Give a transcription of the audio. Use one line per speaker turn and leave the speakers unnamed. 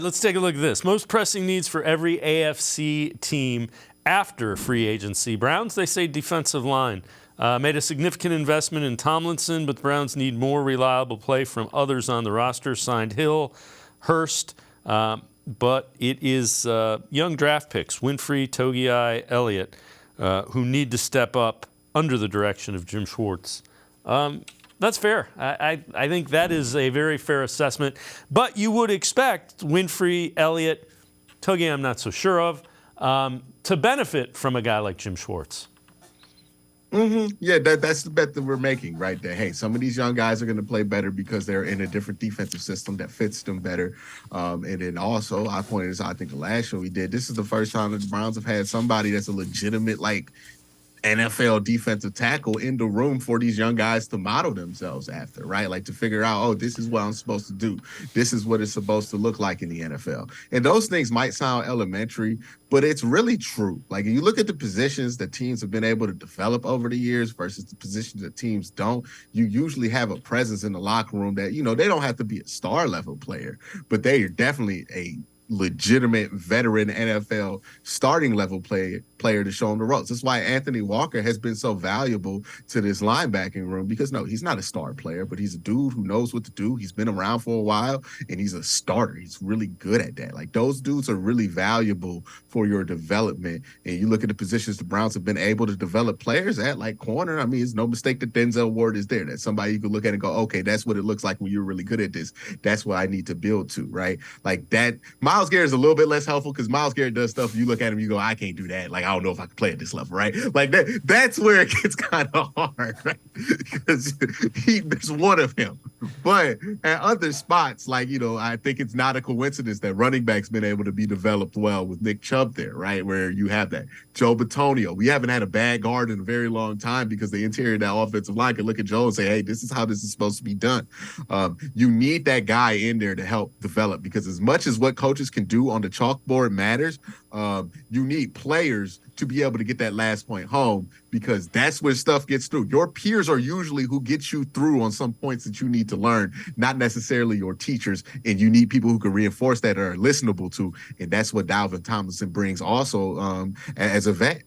Let's take a look at this. Most pressing needs for every AFC team after free agency. Browns, they say defensive line. Made a significant investment in Tomlinson, but the Browns need more reliable play from others on the roster. Signed Hill, Hurst, but it is young draft picks, Winfrey, Togiai, Elliott, who need to step up under the direction of Jim Schwartz. That's fair. I think that is a very fair assessment. But you would expect Winfrey, Elliott, Togiai I'm not so sure of, to benefit from a guy like Jim Schwartz.
Mm-hmm. Yeah, that's the bet that we're making right there. Hey, some of these young guys are going to play better because they're in a different defensive system that fits them better. And then also, I pointed this out, I think the last show we did, this is the first time that the Browns have had somebody that's a legitimate, NFL defensive tackle in the room for these young guys to model themselves after, right? Like to figure out, oh, this is what I'm supposed to do. This is what it's supposed to look like in the NFL. And those things might sound elementary, but it's really true. Like if you look at the positions that teams have been able to develop over the years versus the positions that teams don't, you usually have a presence in the locker room that, they don't have to be a star level player, but they are definitely a legitimate veteran NFL starting level player to show him the ropes. That's why Anthony Walker has been so valuable to this linebacking room because no, he's not a star player, but he's a dude who knows what to do. He's been around for a while and he's a starter. He's really good at that. Like those dudes are really valuable for your development. And you look at the positions the Browns have been able to develop players at, like corner. I mean, it's no mistake that Denzel Ward is there. That's somebody you could look at and go, okay, that's what it looks like when you're really good at this. That's what I need to build to, right? Like that. Myles Garrett is a little bit less helpful because Myles Garrett does stuff. You look at him, you go, I can't do that. Like, I don't know if I can play at this level, right? Like that's where it gets kind of hard, right? Because there's one of him. But at other spots, I think it's not a coincidence that running back's been able to be developed well with Nick Chubb there, right? Where you have that. Joe Bitonio. We haven't had a bad guard in a very long time because the interior of that offensive line can look at Joe and say, hey, this is how this is supposed to be done. You need that guy in there to help develop because as much as what coaches can do on the chalkboard matters, you need players to be able to get that last point home because that's where stuff gets through. Your peers are usually who get you through on some points that you need to learn, not necessarily your teachers, and you need people who can reinforce that or are listenable to, and that's what Dalvin Tomlinson brings also as a vet.